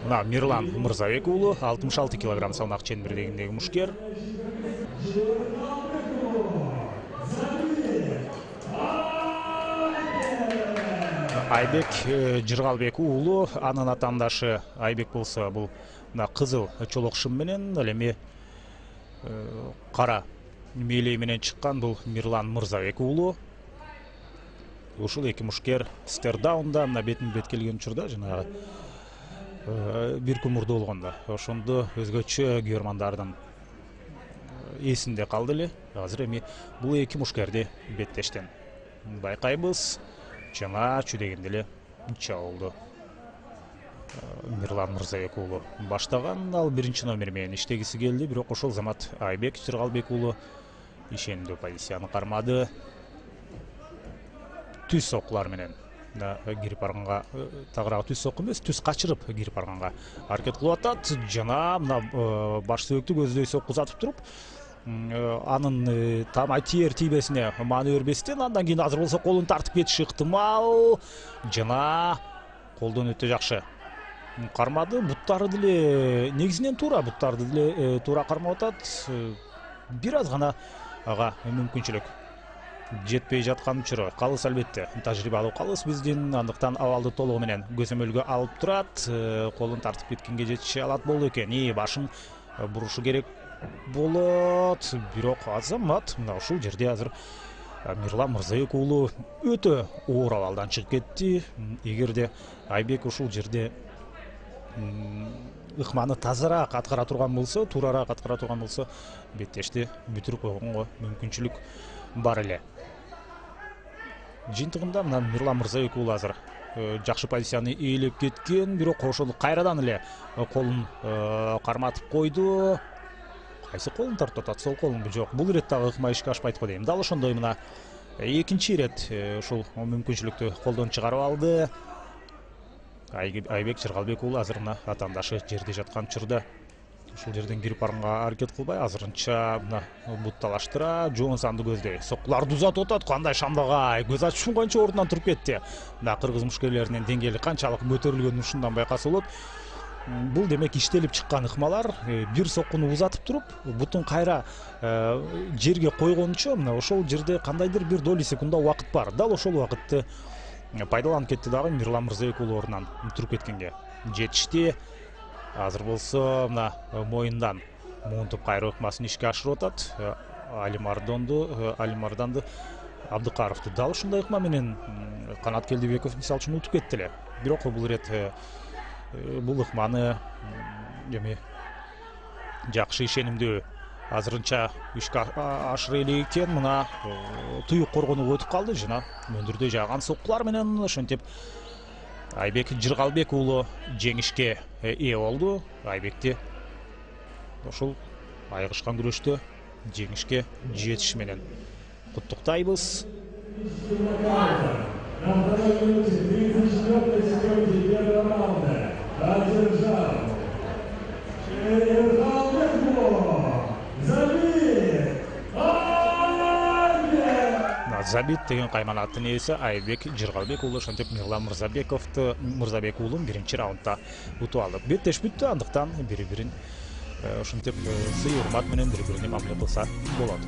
Мына Мирлан Мырзабек уулу 66 кг салмак ченбирдегиндеги мушкер. Айбек Жыргалбек уулу, анын атандашы Айбек болсо бул мына кызыл чолок шым менен, ал эми кара мээлей менен чыккан бул Мирлан Мырзабек уулу. Ушул эки мушкер стердаунда мына бетин бет келген учурда жанагы бир күн мурда болгондо ошондо өзгөчө көрмандардын эсинде калды эле. Азыр эми бул эки мушкерди беттештен байкайбыз. Жана чүдегенде эле чабуулду Мирлан Мырзабек уулу баштаган, ал биринчи номер менен иштегиси келди, бирок ошол замат Айбек Жыргалбек уулу ишендүү позицияны кармады. Түз сокулар менен кирип барганга, тагыраагы түз соку эмес, түз качырып кирип барганга аракет кылып атат. Жана мына баш сөөктү көздөй сокку узатып туруп, анын тамай тиер тийбесине маани бербестен, андан кийин азыр болсо колун тартып кетиши ыктымал. Жана колдон өтө жакшы кармады. Буттары деле негизинен туура, буттарды деле туура кармап атат. Бир аз гана ага мүмкүнчүлүк жетпей жаткан учуру калыс, албетте тажрыйбалуу калыс биздин, андыктан абалды толугу менен көзөмөлгө алып турат. Колун тартып кеткенге жетише алат болду экен. Башын бурушу керек болот, бирок азамат мына ушул жерде азыр Мирлан Мырзабек уулу өтө оор абалдан чыгып кетти. Эгерде Айбек ушул жерде ыкманы тазараак аткара турган болсо, туурараак аткара турган болсо, беттешти бүтүрүп койгонго мүмкүнчүлүк бар эле. Жыйынтыгында мына Мирлан Мырзабек уулу азыр жакшы позицияны ээлеп кеткен, бирок ошол кайрадан эле колун карматып койду. Кайсы колун тартып атат? Сол колунбу? Жок, бул ирет дагы ыкма ишке ашпайт го дейм. Дал ошондой мына экинчи ирет ушул мүмкүнчүлүктү колдон чыгарып алды. Айбек Жыргалбек уулу азыр мына атандашы жерде жаткан учурда ушул жерден кирип барганга аракет кылбай, азырынча мына бутталаштыра, жоон санды көздөй соккуларды узатып атат. Кандай шамдагай, көз ачып шумганча ордунан туруп кетти. Мына кыргыз мушкерлеринин деңгээли канчалык көтөрүлгөнүн ушундан байкаса болот. Бул демек иштелип чыккан ыкмалар. Бир соккуну узатып туруп, бутун кайра жерге койгончо мына ошол жерде кандайдыр бир доли секунда убакыт бар. Дал ошол убакытты пайдаланып кетти дагы Мирлан Мырзабек уулу ордунан туруп кеткенге жетишти. Азыр болсо мына моюндан муунтуп кайруу ыкмасын ишке ашырып атат. Алимарданды Абдыкаровду дал ушундай ыкма менен Канат Келдибеков мисалы үчүн утуп кетти эле. Бирок бул ирет бул ыкманы эми жакшы ишенимдүү азырынча ишке ашыра элек экен. Мына туюк коргонуп өтүп калды жана мөндүрдөй жааган соккулар менен ошентип Айбек Жыргалбек уулу жеңишке ээ болду. Айбекти ошол айыгышкан күрөштө жеңишке жетиши менен куттуктайбыз. Забит деген кайманаттын ээси Айбек Жыргалбек уулу ошентип Мирлан Мырзабек уулун биринчи раундда утуп алды. Беттеш бүттү, андыктан бири-бирин ошентип сый урмат менен бири-бирине мамиле кылса болот.